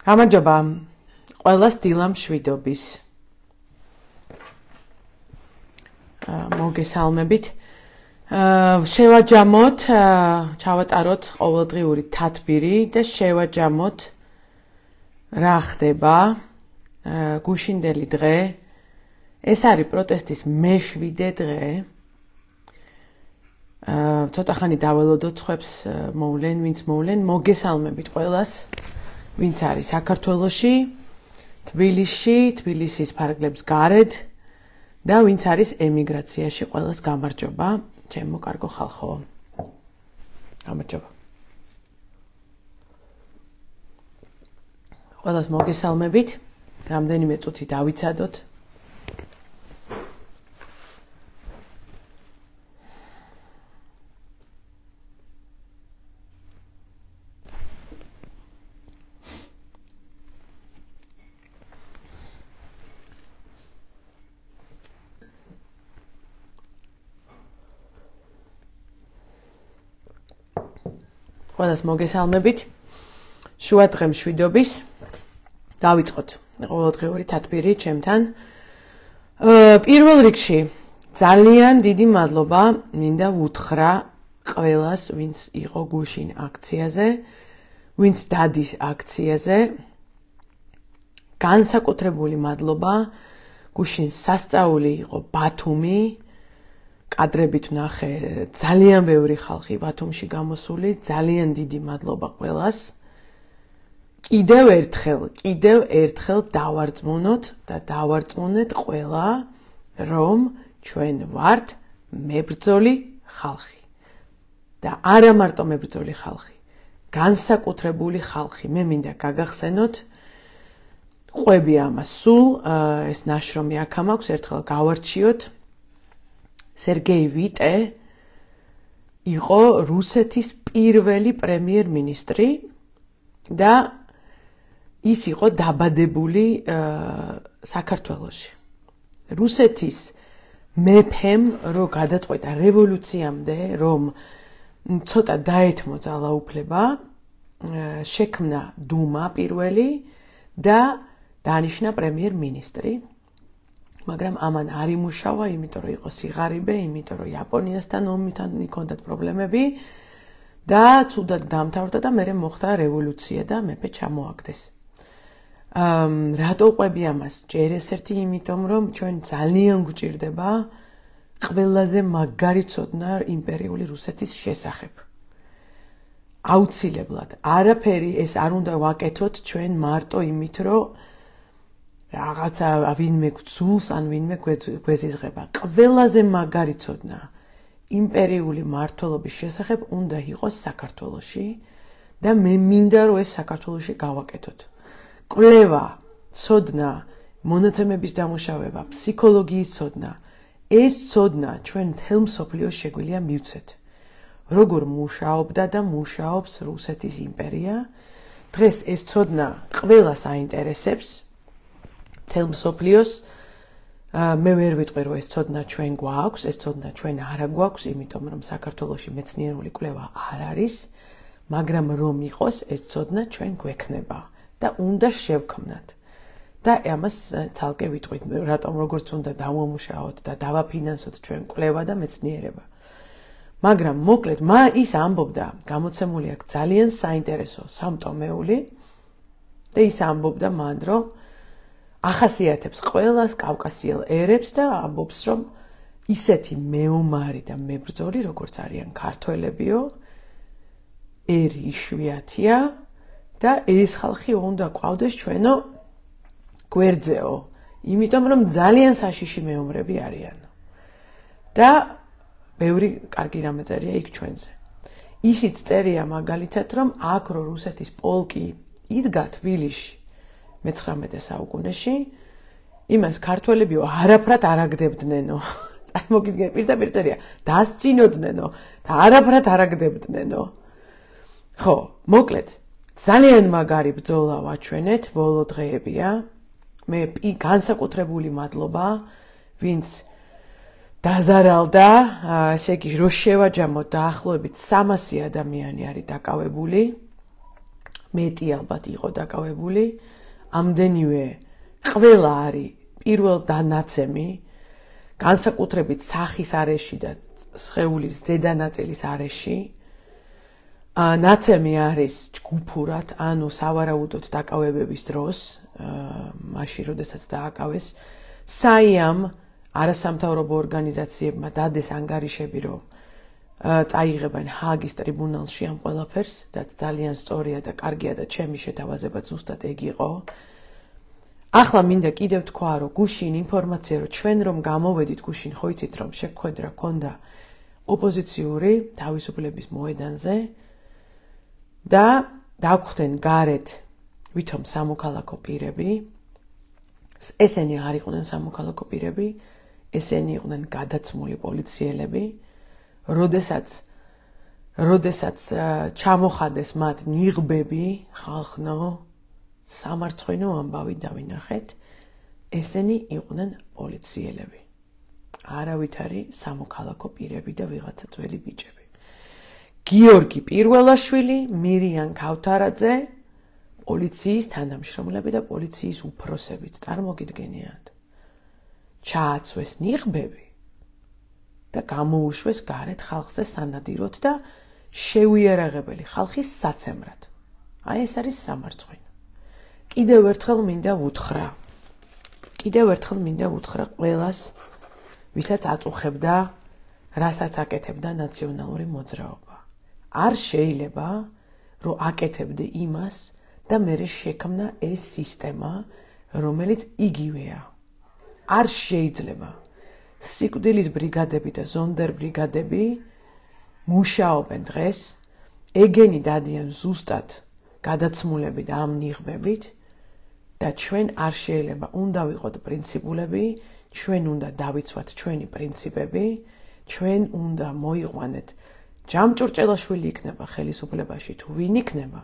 გამარჯობა ყველას დილა მშვიდობის. მოგესალმებით. შევაჯამოთ, ჩავატაროთ ყოველდღიური თათბირი და შევაჯამოთ რა ხდება გუშინდელი დღე. ეს არის პროტესტის მე-7 დღე. ცოტა ხანი დაველოდოთ ხვებს მოვლენ, ვინც მოვლენ, მოგესალმებით ყველას. ვინც არის საქართველოში, თბილისში, თბილისის ფარგლებს გარეთ და ვინც არის ემიგრაციაში, ყველას გამარჯობა, ჩემო კარგო ხალხო. გამარჯობა. ყველას მოგესალმებით. რამდენიმე წუთი დავიცადოთ. ყველას მოგესალმებით. შუა დღე მშვიდობის. დავიწყოთ ყოველდღიური თათბირი ჩემთან. პირველ რიგში ძალიან დიდი მადლობა მინდა ვუთხრა ყველას, ვინც იყო გუშინ აქციაზე, ვინც დადის აქციაზე. განსაკუთრებული მადლობა. გუშინ სასწაული იყო ბათუმი. კადრებით ვნახე ძალიან ბევრი ხალხი ბათუმში გამოსული, ძალიან დიდი მადლობა ყველას. კიდევ ერთხელ დავარწმუნოთ და დავარწმუნეთ ყველა, რომ ჩვენ ვართ მებრძოლი ხალხი. და არა მარტო მებრძოლი ხალხი, განსაკუთრებული ხალხი. მე მინდა გაგახსენოთ, ყვები ამას სულ, ეს ნაშრომი აქ მაქვს, ერთხელ გავარჩიოთ. სერგეი ვიტე იყო რუსეთის პირველი პრემიერ-მინისტრი და ის იყო დაბადებული საქართველოში. რუსეთის მეფემ რო გადაწყვეტა რევოლუციამდე, რომ ცოტა დაეთმო ძალაუფლება, შექმნა დუმა პირველი და დანიშნა პრემიერ-მინისტრი. მაგრამ ამან არ იმუშავა, იმიტომ რომ იყო სიღარიბე, იმიტომ რომ იაპონიასთან ომთან იქონდათ პრობლემები და ცუდად დამთავრდა და მერე მოხდა რევოლუცია და მეფე ჩამოაგდეს. რატო ყვები ამას? ჯერ ერთ-ერთი იმიტომ რომ ჩვენ ძალიან გვჭირდება ყველაზე მაგარი ცოდნა იმპერიული რუსეთის შესახებ. აუცილებლად. არაფერი ეს არ უნდა ვაკეთოთ ჩვენ მარტო იმით, რომ რაღაცა ვინმე გძულს ან ვინმე გვეზიზღება. ყველაზე მაგარი ცოდნა იმპერიული მმართველობის შესახებ უნდა იყოს საქართველოში და მე მინდა რომ ეს საქართველოში გავაკეთოთ. კვლევა, ცოდნა, მონაცემების დამუშავება, ფსიქოლოგიის ცოდნა, ეს ცოდნა ჩვენ მთელ მსოფლიოს შეგვიძლია მივცეთ. როგორ მუშაობდა და მუშაობს რუსეთის იმპერია, დღეს ეს ცოდნა ყველას აინტერესებს. მთელ მსოფლიოს მე ვერ ვიტყვი რომ ეს ცოდნა ჩვენ გვაქვს, ეს ცოდნა ჩვენ არა გვაქვს, იმიტომ რომ საქართველოში მეცნიერული კვლევა არ არის, მაგრამ რომ იყოს ეს ცოდნა ჩვენ გვექნება და უნდა შევქმნათ. და ამას ცალკე ვიტყვით, რატომ როგორც უნდა დავამუშაოთ და დავაფინანსოთ ჩვენ კვლევა და მეცნიერება. მაგრამ მოკლედ ის ამბობდა, გამოცემული აქვს ძალიან საინტერესო სამტომეული და ის ამბობდა მან რომ ახასიათებს ყველას კავკასიელ ერებს და ამბობს, რომ ისეთი მეომარი და მებრძოლი, როგორც არიან ქართველებიო, ერი იშვიათია და ეს ხალხი უნდა ყავდეს ჩვენო გვერდზეო, იმიტომ რომ ძალიან საშიში მეომრები არიან. და ბევრი კარგი რამე წერია იქ ჩვენზე. ისიც წერია მაგალითად, რომ აქ რო რუსეთის პოლკი იდგა თბილისში 19 საუკუნეში, იმას ქართველებიო არაფრად არ აგდებდნენო. წარმოგიდგენთ, პირდაპირ წერია, დასწინოდნენ,ო და არაფრად არ აგდებდნენო. ხო, მოკლედ, ძალიან მაგარი ბრძოლა ვაჩვენეთ, ბოლო დღეებია. მე განსაკუთრებული მადლობა, ვინც დაზარალდა, ესე იგი, რო შევაჯამოთ დაახლოებით 300 ადამიანი არის დაკავებული. მეტი ალბათ იყო დაკავებული, ამდენივე ყველა არის პირველ დანაცემი, განსაკუთრებით სახის არეში და სხეულის ზედანაწილის არეში. ნაცემი არის ჯგუფურად, ანუ სავარაუდოდ დაკავებების დროს, მაშინ როდესაც დააკავეს, საიამ არასამთავრობო ორგანიზაციებმა დადეს ანგარიშები, რომ წაიღებენ ჰააგის ტრიბუნალში ამ ყველაფერს, რაც ძალიან სწორია და კარგია და ჩემი შეთავაზება ზუსტად ეგ იყო. ახლა მინდა კიდევ თქვა, რომ გუშინ ინფორმაცია, რომ ჩვენ რომ გამოვედით გუშინ, ხო იცით რომ შეხვედრა ქონდა ოპოზიციური თავისუფლების მოედანზე და დაგხვდნენ გარეთ ვითომ სამოქალაქო პირები. ესენი არ იყვნენ სამოქალაქო პირები, ესენი იყვნენ გადაცმული პოლიციელები. როდესაც ჩამოხადეს მათ ნიღბები, ხალხნო, სამარცხვინო ამბავი დავინახეთ, ესენი იყვნენ პოლიციელები. არავითარი სამოქალაქო პირები და ვიღაცა ძველი ბიჭები. გიორგი პირველაშვილი, მირიან ქავთარაძე, პოლიციის თანამშრომლები და პოლიციის უფროსებიც, წარმოგიდგენიათ. ჩააცვეს ნიღბები და გამოუშვეს გარეთ ხალხზე სანადიროდ და შეუიარაღებელი ხალხის საცემრად. აი ეს არის სამარცხვინო. კიდევ ერთხელ მინდა უთხრა ყველას, ვისაც აწუხებდა, რასაც აკეთებდა ნაციონალური მოძრაობა. არ შეიძლება, რომ აკეთებდე იმას და მერე შექმნა ეს სისტემა, რომელიც იგივეა. არ შეიძლება. სიკვდილის ბრიგადები და ზონდერ ბრიგადები მუშაობენ დღეს, ეგენი დადიან ზუსტად გადაცმულებით ამ ნიღბებით და ჩვენ არ შეიძლება უნდა ვიყოთ პრინციპულები, ჩვენ უნდა დავიცვათ ჩვენი პრინციპები, ჩვენ უნდა მოიყვანეთ ჯამჭურჭელაშვილი იქნება ხელისუფლებაში თუ ვინ იქნება,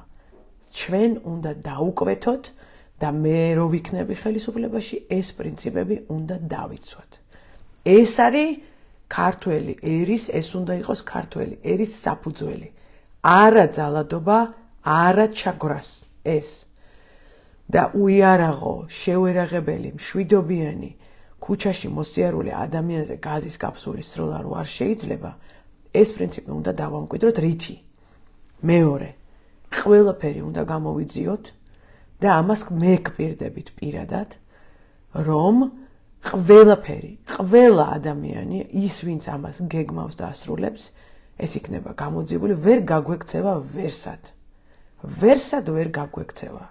ჩვენ უნდა დაუკვეთოთ და მე რო ვიქნები ხელისუფლებაში, ეს პრინციპები უნდა დავიცვათ. ეს არის ქართველი ერის, ეს უნდა იყოს ქართველი ერის საფუძველი. არა ძალადობა, არა ჩაგვრას ეს. და უიარაღო, შეუერაღებელი, მშვიდობიანი, ქუჩაში მოსიარული ადამიანზე გაზის კაფსულის სროლა რო არ შეიძლება, ეს პრინციპი უნდა დავამკვიდროთ რითი. მეორე, ყველაფერი უნდა გამოვიძიოთ და ამას მე გპირდებით პირადად, რომ ყველა ადამიანი, ის ვინც ამას გეგმავს და ასრულებს, ეს იქნება გამოძიებული, ვერ გაგვექცევა ვერსად. ვერსად ვერ გაგვექცევა.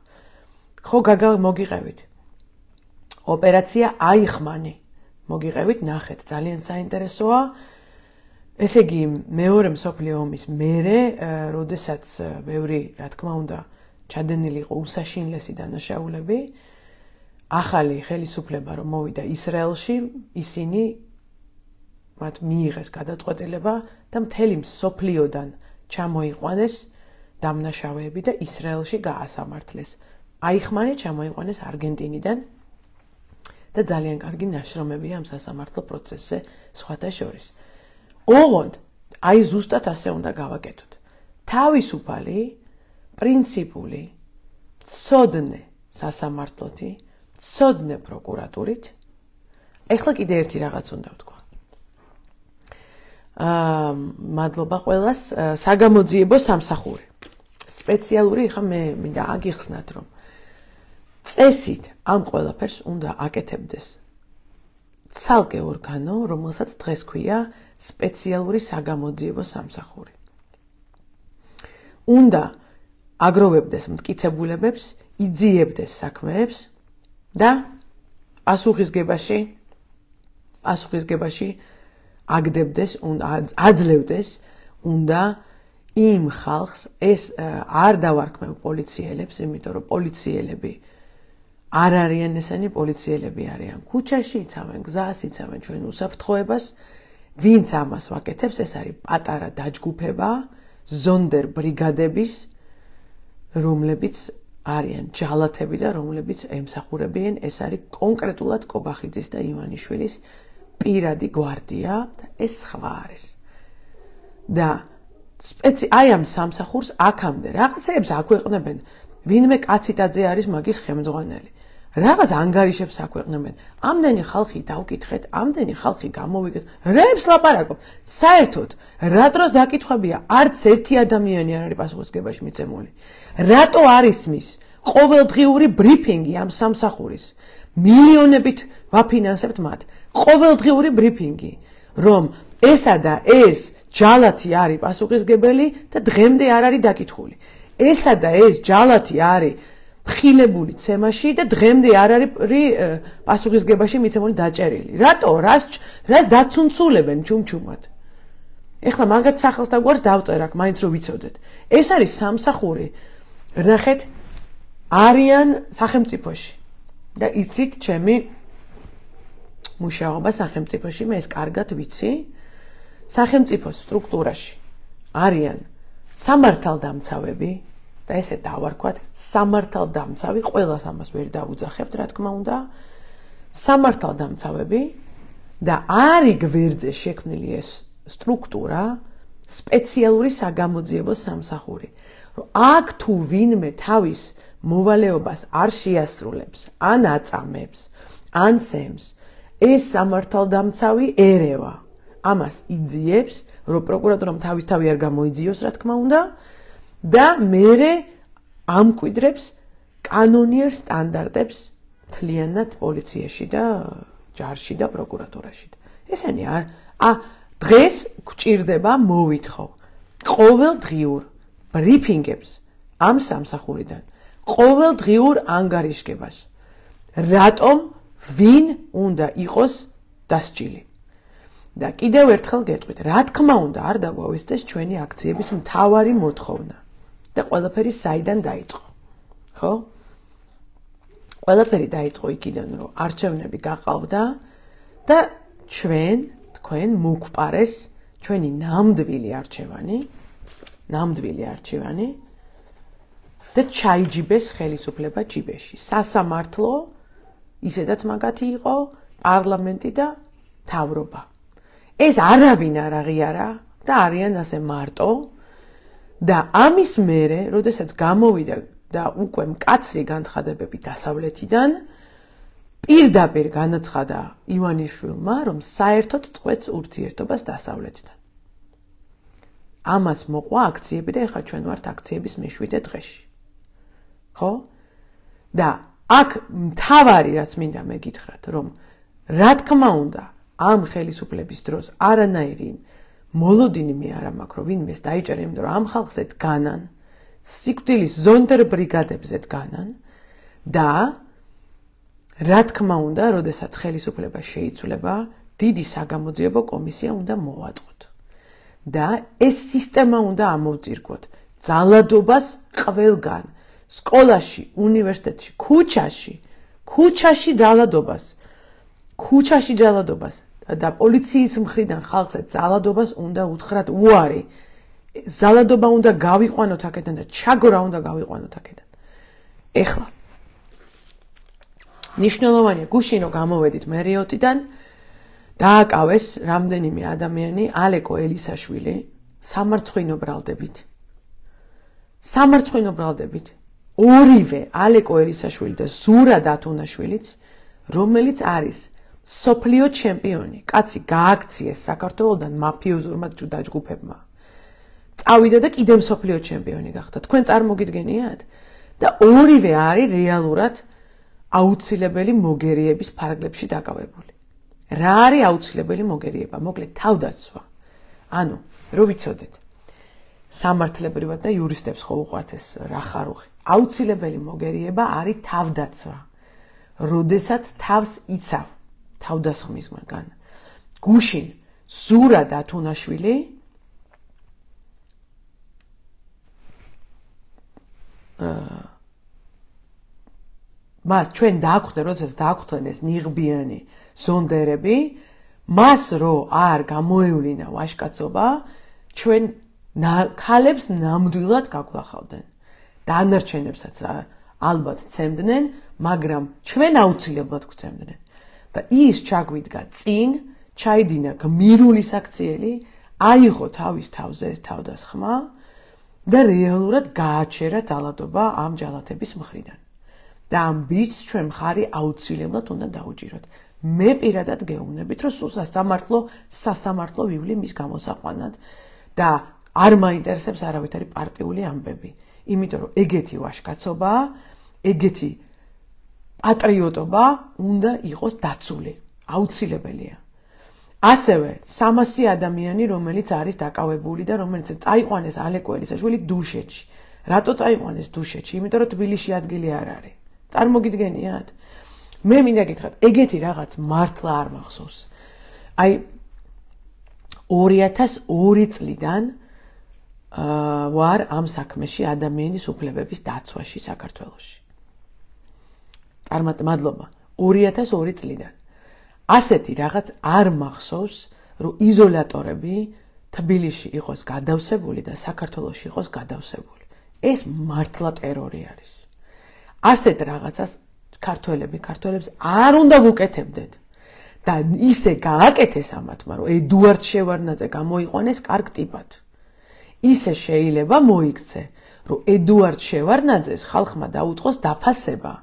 ხო მოგიყევით. ოპერაცია აიხმანი. მოგიყევით, ნახეთ, ძალიან საინტერესოა. ესე იგი, მეორე მსოფლიო ომის მერე, როდესაც ბევრი, რა თქმა უნდა, ჩადენილი იყო უსაშინლესი დანაშაულები, ახალი ხელისუფლება რომ მოვიდა ისრაელში, ისინი მათ მიიღეს გადაწყვეტილება და მთელი მსოფლიოდან ჩამოიყვანეს დამნაშავეები და ისრაელში გაასამართლეს. აიხმანი ჩამოიყვანეს არგენტინიდან და ძალიან კარგი ნაშრომებია ამ სასამართლო პროცესზე სხვათა შორის. ოღონდ, აი ზუსტად ასე უნდა გავაკეთოთ. თავისუფალი, პრინციპული, ცოდნე სასამართლოთი, ცოდნე პროკურატურით. ეხლა კიდე ერთი რაღაც უნდა ვთქვა. მადლობა ყველას, საგამოძიებო სამსახური. სპეციალური, ხა მე მინდა აგიხსნათ, რომ წესით ამ ყველაფერს უნდა აკეთებდეს ცალკე ორგანო, რომელსაც დღეს ქვია სპეციალური საგამოძიებო სამსახური. უნდა აგროვებდეს მტკიცებულებებს, იძიებდეს საქმეებს და პასუხისგებაში აგდებდეს, აძლევდეს, უნდა იმ ხალხს ეს არ დავარქმევ პოლიციელებს, იმიტომ რომ პოლიციელები არ არიან ესენი, პოლიციელები არიან ქუჩაში, იცავენ გზას, იცავენ ჩვენ უსაფრთხოებას. ვინც ამას ვაკეთებს, ეს არის პატარა დაჯგუფება ზონდერ ბრიგადების, რომლებიც არიან ჯალათები და რომლებიც ემსახურებიან, ეს არის კონკრეტულად კობახიძის და ივანიშვილის პირადი გვარდია და ეს სხვა არის. და აი ამ სამსახურს აქამდე რაღაცეებს აქვეყნებენ ვინმე კაციტაძე არის მაგის ხელმძღვანელი. Რაღაც ანგარიშებს აქვეყნებენ. Ამდენი ხალხი დავკითხეთ, ამდენი ხალხი გამოვიგეთ. რებს ლაპარაკობ. საერთოდ რა დროს დაკითხვებია, არც ერთი ადამიანი არ არის პასუხისმგებაში მიცემული. რატო არ ისმის ყოველდღიური ბრიფინგი ამ სამსახურის? მილიონებით ვაფინანსებთ მათ. ყოველდღიური ბრიფინგი, რომ ესა და ეს ჯალათი არის პასუხისმგებელი და დღემდე არ არის დაკითხული. ესა და ეს ჯალათი არის ხილებული ცემაში და დღემდე არ არის პასუხისმგებაში მიცემული დაჭერილი. რატო? რას დაცუნცულებენ ჩუმჩუმად? ეხლა მაგათ სახელს და გვარს დავწერა, მაინც რომ ვიცოდეთ. ეს არის სამსახური. ნახეთ, არიან სახელმწიფოში. და იცით ჩემი მუშაობა სახელმწიფოში, მე ეს კარგად ვიცი. სახელმწიფოს სტრუქტურაში არიან სამართალდამცავები და ესე დავარქვათ, სამართალდამცავი, ყველას ამას ვერ დაუძახებთ, რა თქმა უნდა. სამართალდამცავები და არის გვერდზე შექმნილი ეს სტრუქტურა, სპეციალური საგამოძიებო სამსახური. რომ აქ თუ ვინმე თავის მოვალეობას არ შეასრულებს, ან აწამებს, ან ცემს, ეს სამართალდამცავი ერევა. ამას იძიებს, რომ პროკურატურამ თავისთავი არ გამოიძიოს, რა თქმა უნდა, და მერე ამკვიდრებს კანონიერ სტანდარტებს მთლიანად პოლიციაში და ჯარში და პროკურატურაში. ესენი არ დღეს გვჭირდება მოვითხოვ ყოველდღიურ ბრიფინგებს ამ სამსახურიდან, ყოველდღიურ ანგარიშგებას. რატომ ვინ უნდა იყოს დასჯილი? და კიდევ ერთხელ გეტყვით, რა თქმა უნდა, არ დაგვავისწეს ჩვენი აქციების მთავარი მოთხოვნა. და ყველაფერი საიდან დაიწყო? ხო? ყველაფერი დაიწყო იქიდან, რომ არჩევნები გაყავდა და თქვენ მოგყარეს ჩვენი ნამდვილი არჩევანი და ჩაიჯიბეს ხელისუფლება ჯიბეში. სასამართლო ისედაც მაგათი იყო, პარლამენტი და მთავრობა. ეს არავინ არ აღიარა და არიან ასე მარტო და ამის მერე, როდესაც გამოვიდა და უკვე მკაცრი განცხადებები დასავლეთიდან, პირდაპირ განაცხადა ივანიშვილმა, რომ საერთოდ წყვეტს ურთიერთობას დასავლეთთან. ამას მოყვა აქციები და ეხლა ჩვენ ვართ აქციების მე-7 დღეში. ხო? და აქ მთავარი რაც მინდა მეკითხრათ, რომ რა თქმა უნდა, ამ ხელისუფლების დროს არანაირი მოლოდინი მე არ მაქვს, რომ ვინმეს დაიჭერა, იმიტომ რომ ამ ხალხზე დგანან, სიკვდილის ზონდერ ბრიგადებზე დგანან და რა თქმა უნდა, როდესაც ხელისუფლება შეიცვლება, დიდი საგამოძიებო კომისია უნდა მოვაწყოთ. და ეს სისტემა უნდა ამოვწირგოთ. ძალადობას ყველგან, სკოლაში, უნივერსიტეტში, ქუჩაში ძალადობას და პოლიციის მხრიდან ხალხზე ძალადობას უნდა უთხრათ უარი. ძალადობა უნდა გავიყვანოთ აქედან და ჩაგორა უნდა გავიყვანოთ აქედან. ეხლა ნიშნულოვანია გუშინ რომ გამოვედით მერიოტიდან, დააკავეს რამდენიმე ადამიანი, ალეკო ელისაშვილი, სამარცხვინო ბრალდებით. ორივე ალეკო ელისაშვილი და ზურა დათუნაშვილიც, რომელიც არის სოფლიო ჩემპიონი. კაცი გააქციეს საქართველოსთან მაფიოზურმა დაჯგუფებმა. წავიდა და კიდევ სოფლიო ჩემპიონი გახდა. თქვენ წარმოგიდგენიათ? და ორივე არის რეალურად აუცილებელი მოგერიების ფარგლებში დაკავებული. რა არის აუცილებელი მოგერიება? მოკლედ თავდაცვა. ანუ, რო ვიცოდეთ, სამართლებრივად და იურისტებს ხო უყვართ ეს რა ხარუხი. აუცილებელი მოგერიება არის თავდაცვა. როდესაც თავს იცავ თავდასხმისგან. გუშინ ზურა დათუნაშვილი მას ჩვენ დაახვდეთ, როდესაც დაახვდნენ ეს ნიღბიანი ზონდერები, მას რო არ გამოევლინა ვაჟკაცობა, ჩვენ ქალებს ნამდვილად გაგვახავდნენ. დანარჩენებსაც ალბათ ცემდნენ, მაგრამ ჩვენ აუცილებლად გვცემდნენ. და ის ჩაგვიდგა წინ, ჩაიდინა გმირული საქციელი, აიღო თავის თავზე ეს თავდასხმა და რეალურად გააჩერა ძალადობა ამ ჯალათების მხრიდან. და ამ ბიჭს ჩვენ მხარი აუცილებლად უნდა დაუჭიროთ. მე პირადად გეუბნებით, რომ სულ სასამართლო ვივლი მის გამოსაყვანად და არ მაინტერესებს არავითარი პარტიული ამბები. იმიტომ რომ ეგეთი ვაჟკაცობა, ეგეთი პატრიოტობა უნდა იყოს დაცული. აუცილებელია. ასევე 300 ადამიანი, რომელიც არის დაკავებული და რომელიც წაიყვანეს ალეკო ელისაშვილი დუშეთში. რატო წაიყვანეს დუშეთში? იმიტომ რომ თბილისში ადგილი არ არის. წარმოგიდგენიათ? მე მინდა გითხრათ, ეგეთი რაღაც მართლა არ მახსოვს. აი 2002 წლიდან ვარ ამ საქმეში ადამიანის უფლებების დაცვაში საქართველოში. მადლობა. 2002 წლიდან. ასეთი რაღაც არ მახსოვს, რომ იზოლატორები თბილისში იყოს გადავსებული და საქართველოში იყოს გადავსებული. ეს მართლა ტერორი არის. ასეთ რაღაცას ქართველებს არ უნდა გუკეთებდეთ. და ისე გააკეთეს ამათმა, რომ ედუარდ შევარდნაძე გამოიყვანეს კარგ ტიპად. ისე შეიძლება მოიქცე, რომ ედუარდ შევარდნაძეს ხალხმა დაუწყოს დაფასება,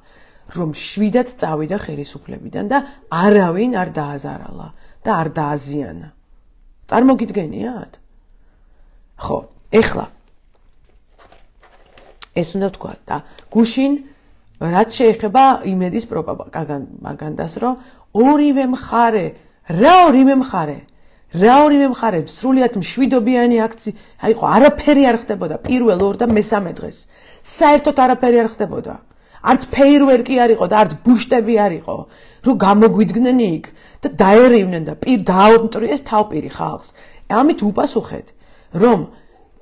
რომ შვიდად წავიდა ხელისუფლებიდან და არავინ არ დააზარალა და არ დააზიანა. წარმოგიდგენიათ? ხო, ეხლა ეს უნდა ვთქვა და გუშინ რაც შეეხება იმედის პროპაგანდას, რომ ორივე მხარე სრულიად მშვიდობიანი აქცია, აიყო არაფერი არ ხდებოდა პირველ ორ და მესამე დღეს. საერთოდ არაფერი არ ხდებოდა. არც ფეირვერკი არ იყო და არც ბუშტები არ იყო, რომ გამოგვიდგნენ იქ და დაერივნენ და დაამტრიეს თავპირი ხალხს. ამით უპასუხეთ, რომ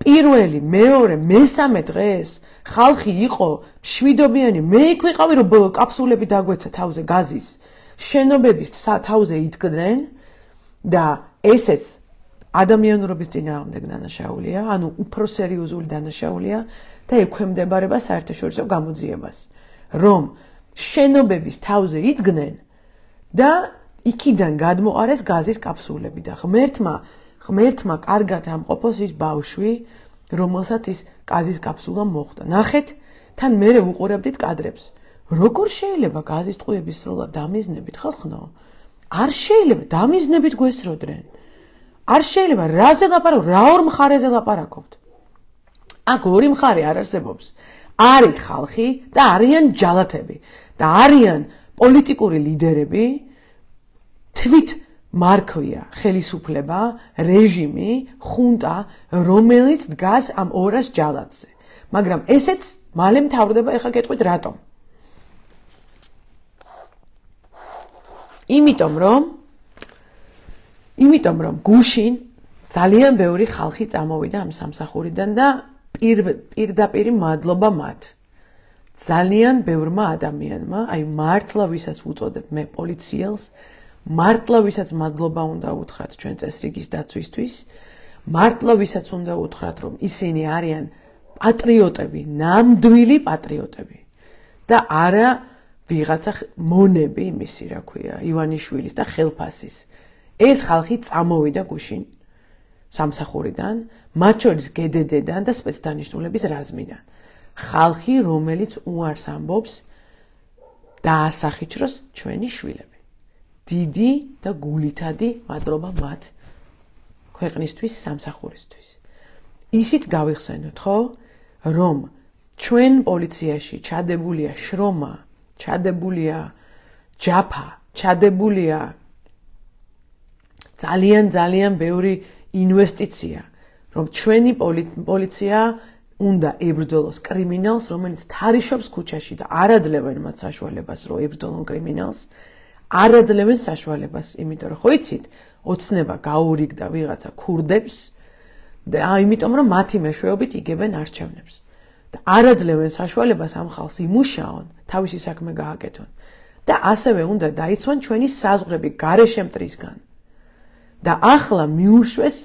პირველი, მეორე, მესამე დღეს ხალხი იყო მშვიდობიანი, მე იქ ვიყავი, რომ კაფსულები დაგვეცა თავზე გაზის, შენობების თავზე იდგნენ და ესეც ადამიანურობის წინააღმდეგ დანაშაულია, ანუ უფრო სერიოზული დანაშაულია და ექვემდებარება საერთაშორისო გამოძიებას. რომ შენობების თავზე იდგნენ და იქიდან გადმოყარეს გაზის კაფსულები და ღმერთმა კარგად ამყოფოს ის ბავშვი, რომელსაც ის გაზის კაფსულა მოხვდა. ნახეთ, თან მერე უყურებდით კადრებს. როგორ შეიძლება გაზის ტყუების სრულად დამიზნებით ხალხო? არ შეიძლება დამიზნებით გვესროდნენ. არ შეიძლება რაზე ლაპარაკობთ, რა ორ მხარეზე ლაპარაკობთ. აქ ორი მხარე არ არსებობს. არის ხალხი და არიან ჯალათები და არიან პოლიტიკური ლიდერები, თვით მარქვია ხელისუფლება, რეჟიმი, ხუნტა, რომელიც დგას ამ ორას ჯალათზე. მაგრამ ესეც მალე მთავრდება, ეხლა გეტყვით რატომ. იმიტომ რომ გუშინ ძალიან ბევრი ხალხი წამოვიდა ამ სამსახურიდან და პირდაპირ მადლობა მათ. ძალიან ბევრმა ადამიანმა, აი მართლა ვისაც ვუწოდებ მე პოლიციელს, მართლა ვისაც მადლობა უნდა უთხრათ ჩვენ წესრიგის დაცვისთვის, მართლა ვისაც უნდა უთხრათ, რომ ისინი არიან პატრიოტები, ნამდვილი პატრიოტები და არა ვიღაცა მონები იმისი, რა ქვია, ივანიშვილის და ხელფასის. ეს ხალხი წამოვიდა გუშინ სამსახურიდან, მათ შორის გედედიდან და სპეცდანიშნულების რაზმიდან. ხალხი, რომელიც უარს ამბობს დაასახიჩროს ჩვენი შვილები. დიდი და გულითადი მადლობა მათ ქვეყნისთვის, სამსახურისთვის. ისიც გავიხსენოთ, ხო, რომ ჩვენ პოლიციაში ჩადებულია შრომა, ჩადებულია ჯაფა, ჩადებულია ძალიან ბევრი ინვესტიცია, რომ ჩვენი პოლიცია უნდა ებრძოლოს კრიმინალს, რომელიც თარიშობს ქუჩაში და არ აძლევენ მათ საშუალებას, რომ ებრძოლონ კრიმინალს, არ აძლევენ საშუალებას, იმიტომ რომ ხო იცით, ოცნება გაურიგდა ვიღაცა ქურდებს და იმიტომ რომ მათი მეშვეობით იგებენ არჩევნებს. და არ აძლევენ საშუალებას ამ ხალხს იმუშაონ, თავისი საქმე გააკეთონ. და ასევე უნდა დაიცვან ჩვენი საზღვრები გარეშე მტრისგან. და ახლა მიუშვეს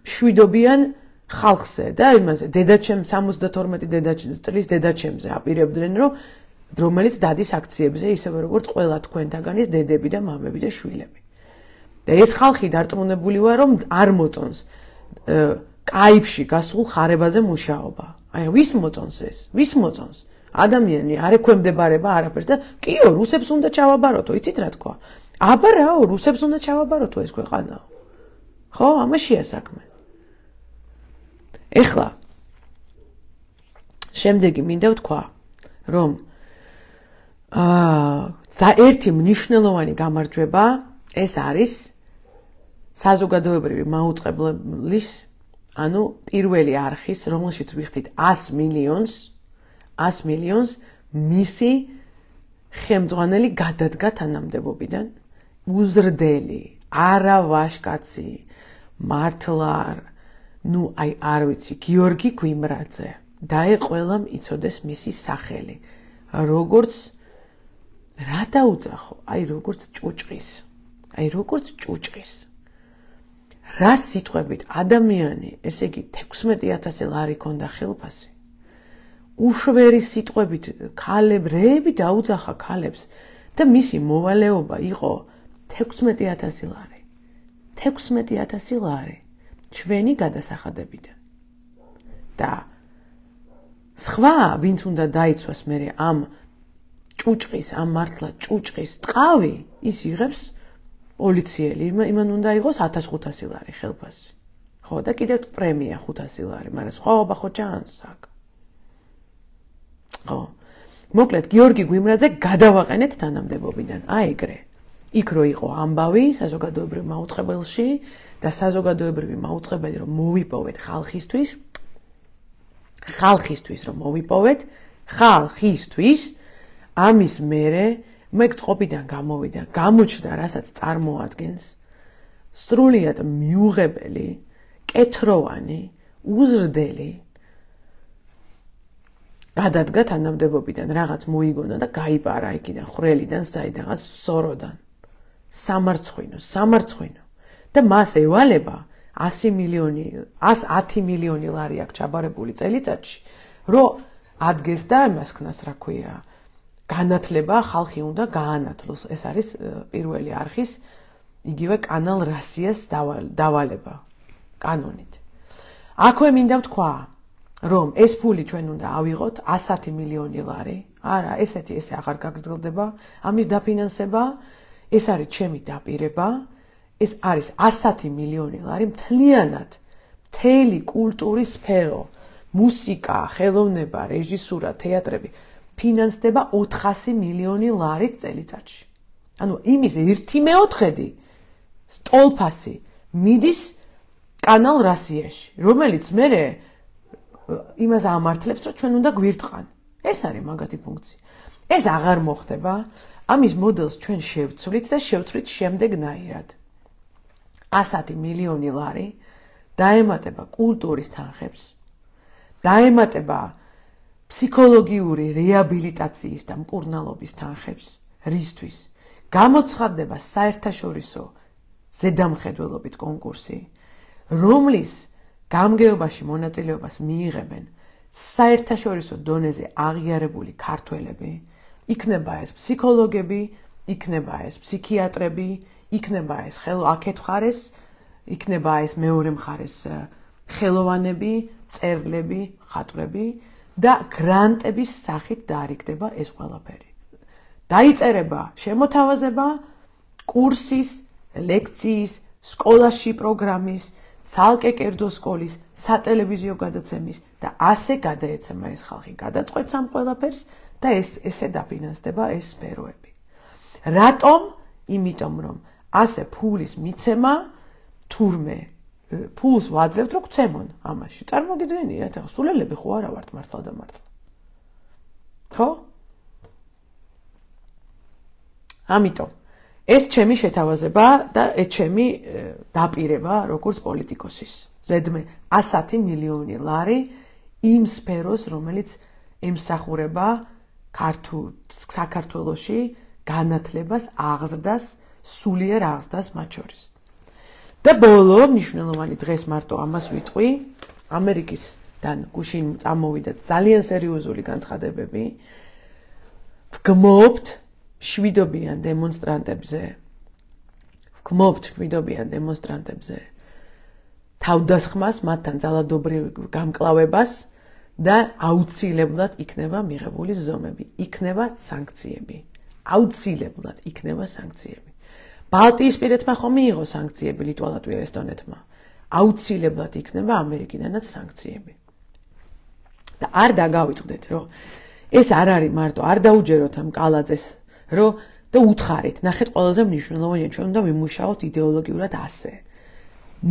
მშვიდობიან ხალხზე და იმაზე დედაჩემ 72 წლის დედაჩემზე აპირებდნენ, რომელიც დადის აქციებზე, ისევე როგორც ყველა თქვენთაგანის დედები და მამები და შვილები. და ეს ხალხი დარწმუნებული ვარ, რომ არ მოწონს კაიფში გასულ ხარებაზე მუშაობა. აი ვის მოწონს ეს? ვის მოწონს? ადამიანი არ ექვემდებარება არაფერს და კიო, რუსებს უნდა ჩავაბაროთო, იცით რა თქვა? აბა რაო, რუსებს უნდა ჩავაბაროთო ეს ქვეყანაო. ხო, ამაშია საქმე. ეხლა შემდეგი მინდა ვთქვა, რომ ერთი მნიშვნელოვანი გამარჯვება ეს არის საზოგადოებრივი მაუწყებლის, ანუ პირველი არხის, რომელშიც ვიხდით 100 მილიონს მისი ხელმძღვანელი გადადგა თანამდებობიდან, უზრდელი, არავაშკაცი, მართლარ, ნუ აი არ ვიცი, გიორგი გვიმრაძე, დაე ყველამ იცოდეს მისი სახელი, როგორც რა დაუძახო, აი როგორც ჭუჭყის. რა სიტყვებით ადამიანი, ესე იგი 16,000 ლარი ქონდა ხელფასი. უშვერი სიტყვებით რეები დაუძახა ქალებს და მისი მოვალეობა იყო 16,000 ლარი. 16,000 ლარი ჩვენი გადასახადებიდან. და სხვა ვინც უნდა დაიცვას მერე ამ ჭუჭყის, ამ მართლა ჭუჭყის ტყავი, ის იღებს პოლიციელი, იმან უნდა იყოს 1500 ლარი ხელფასი. ხო, და კიდევ პრემია 500 ლარი, მაგრამ სხვაობა ხო ჩანს აქ. ხო. მოკლედ, გიორგი გვიმრაძე გადავაყენეთ თანამდებობიდან, აი ეგრე. იქ რო იყო ამბავი საზოგადოებრივ მაუწყებელში და საზოგადოებრივი მაუწყებელი რომ მოვიპოვეთ ხალხისთვის რომ მოვიპოვეთ, ხალხისთვის ამის მერე მე წყობიდან გამოვიდა, გამოჩნდა, რასაც წარმოადგენს სრულიად მიუღებელი, კეთროვანი, უზრდელი გადადგა თანამდებობიდან, რაღაც მოიგონა და გაიპარა იქიდან, ხრელიდან, საიდანაც სოროდან. სამარცხვინო. და მას ევალება 110 მილიონი ლარი აქვს ჩაბარებული წელიწადში, რომ ადგეს და იმას ქნას, რა ქვია, განათლება ხალხი უნდა გაანათლოს. ეს არის პირველი არხის იგივე კანალ რასიას დავალება კანონით. აქვე მინდა ვთქვა, რომ ეს ფული ჩვენ უნდა ავიღოთ 110 მილიონი ლარი. არა, ესე აღარ გაგრძელდება ამის დაფინანსება. ეს არის ჩემი დაპირება. ეს არის 110 მილიონი ლარი მთლიანად მთელი კულტურის სფერო, მუსიკა, ხელოვნება, რეჟისურა, თეატრები ფინანსდება 400 მილიონი ლარით წელიწადში. ანუ იმის 1/4 სტოლფასი მიდის კანალ რასიაში, რომელიც მერე იმას ამართლებს, რომ ჩვენ უნდა გვირტყან. ეს არის მაგათი ფუნქცია. ეს აღარ მოხდება. ამის მოდელს ჩვენ შევცვლით და შევცვლით შემდეგნაირად. 110 მილიონი ლარი დაემატება კულტურის თანხებს, დაემატება ფსიქოლოგიური რეაბილიტაციის და მკურნალობის თანხებს, რისთვის გამოცხადდება საერთაშორისო ზედამხედველობით კონკურსი, რომლის გამგეობაში მონაწილეობას მიიღებენ საერთაშორისო დონეზე აღიარებული ქართველები, იქნება ეს ფსიქოლოგები, იქნება ეს ფსიქიატრები, იქნება ეს აქეთ მხარეს, იქნება ეს მეორე მხარეს ხელოვანები, მწერლები, ხატვრები და გრანტების სახით დაარიგდება ეს ყველაფერი. დაიწერება შემოთავაზება კურსის, ლექციის, სკოლაში პროგრამის, ცალკე კერძო სკოლის, სატელევიზიო გადაცემის და ასე გადაეცემა ეს ხალხი გადაწყვეტს ამ ყველაფერს და ესე დაფინანსდება ეს სფეროები. რატომ? იმიტომ რომ ასე ფულის მიცემა თურმე ფულს ვაძლევთ რომ გცემონ ამაში. წარმოგიდგენიათ, ახლა სულელები ხო არა ვართ მართლა და მართლა. ხო? ამიტომ ეს ჩემი შეთავაზება და ეს ჩემი დაპირება როგორც პოლიტიკოსის. ზედმე 110 მილიონი ლარი იმ სფეროს, რომელიც ემსახურება საქართველოში განათლებას, აღზრდას, სულიერ აღზრდას მათ შორის. და ბოლო მნიშვნელოვანი დღეს მარტო ამას ვიტყვი, ამერიკისგან გუშინ წამოვიდა ძალიან სერიოზული განცხადებები. ვგმობთ შვიდობიან დემონსტრანტებზე თავდასხმას, მათთან ძალადობრივ გამკლავებას და აუცილებლად იქნება მიღებული ზომები, იქნება სანქციები. აუცილებლად იქნება სანქციები. ბალტიისპირეთმა ხომ მიიღო სანქციები ლიტვა, ლატვია, ესტონეთმა. აუცილებლად იქნება ამერიკიდანაც სანქციები. და არ დაგავიწყდეთ, რომ ეს არ არის მარტო, არ დაუჯეროთ ამ კალაძეს, რომ და უთხარით, ნახეთ ყველაზე მნიშვნელოვანია, ჩვენ უნდა ვიმუშაოთ იდეოლოგიურად ასე.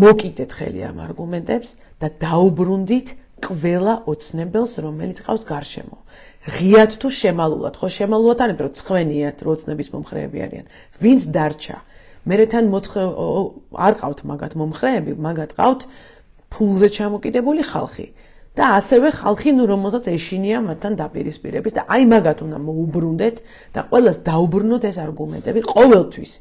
მოკიდეთ ხელი ამ არგუმენტებს და დაუბრუნდით ყველა ოცნებელს, რომელიც ყავს გარშემო. ღიად თუ შემალულად, ხო შემალულად არის, რომ ცხვენიათ, რო ოცნების მომხრეები არიან. ვინც დარჩა? მერე თან არ ყავთ მაგათ მომხრეები, მაგათ ყავთ ფულზე ჩამოკიდებული ხალხი. და ასევე ხალხი, რომელსაც ეშინია მათთან დაპირისპირების და აი მაგათ უნდა მოუბრუნდეთ და ყველას დაუბრუნოთ ეს არგუმენტები ყოველთვის.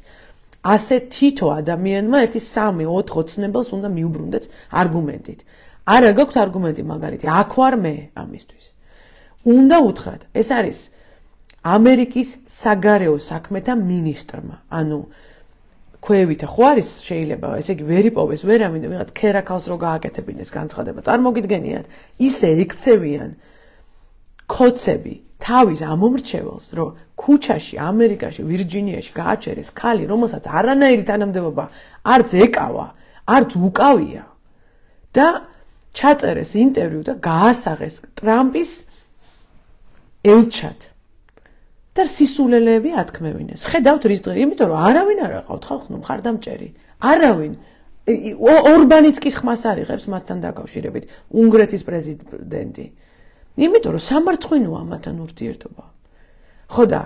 ასე თითო ადამიანმა ერთი 3-4 ოცნებელს უნდა მიუბრუნდეთ არგუმენტით. არა გაქვთ არგუმენტი მაგალითი, აქ ვარ მე ამისთვის. უნდა უთხრათ, ეს არის ამერიკის საგარეო საქმეთა მინისტრმა, ანუ ქვევით ხო არის შეიძლება ესე იგი ვერ იპოვეს ვერავინ ვიღაც ქერაქალს რო გააკეთებინეს განცხადება წარმოგიდგენიათ ისე ექცევიან კოცები თავის ამომრჩეველს რომ ქუჩაში ამერიკაში ვირჯინიაში გააჩერეს ქალი რომელსაც არანაირი თანამდებობა არც ეკავა არც უკავია და ჩაწერეს ინტერვიუ და გაასაღეს ტრამპის ელჩად და სისულელეები ათქმევინეს. ხედავთ რის დღე, იმიტომ რომ არავინ არ აყავთ ხალხს მხარდამჭერი. არავინ ორბანიც კი ხმას არ იღებს მათთან დაკავშირებით, უნგრეთის პრეზიდენტი. იმიტომ რომ სამარცხვინოა მათთან ურთიერთობა. ხო და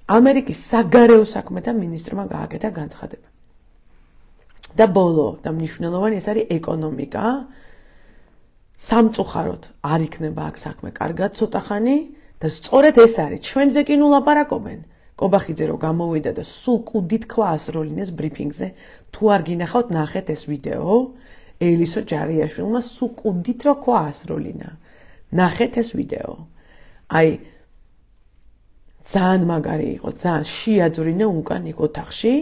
ამერიკის საგარეო საქმეთა მინისტრმა გააკეთა განცხადება. და ბოლო და მნიშვნელოვანი ეს არის ეკონომიკა. სამწუხაროდ არ იქნება აქ საქმე კარგად ცოტა ხანი. და სწორედ ეს არის ჩვენზე კი ნუ ლაპარაკობენ კობახიძე რო გამოვიდა და სულ კუდით ქვა ასროლინეს ბრიფინგზე თუ არ გინახავთ ნახეთ ეს ვიდეო ელისო ჯარიაშვილმა სულ კუდით რო ქვა ასროლინა ნახეთ ეს ვიდეო აი ძალიან მაგარი იყო ძალიან შეაძვრინა უკან იქ ოთახში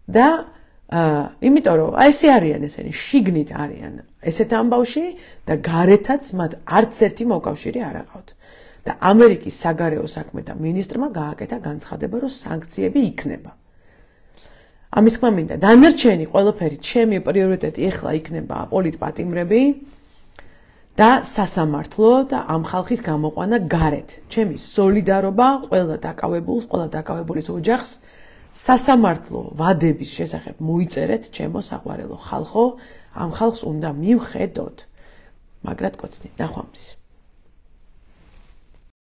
და იმიტომ რომ აი ესე არიან ესენი შიგნით არიან ესეთ ამბავში და გარეთაც მათ არც ერთი მოკავშირე არ აყავთ და ამერიკის საგარეო საქმეთა მინისტრმა გააკეთა განცხადება, რომ სანქციები იქნება. ამის თქმა მინდა, დანარჩენი ყველაფერი ჩემი პრიორიტეტი ეხლა იქნება პოლიტპატიმრები და სასამართლო და ამ ხალხის გამოყვანა გარეთ. ჩემი სოლიდარობა ყველა დაკავებულს, ყველა დაკავებულის ოჯახს სასამართლო ვადების შესახებ მოიწერეთ ჩემო საყვარელო ხალხო, ამ ხალხს უნდა მივხედოთ. მაგრად კოცნით, ნახვამდის.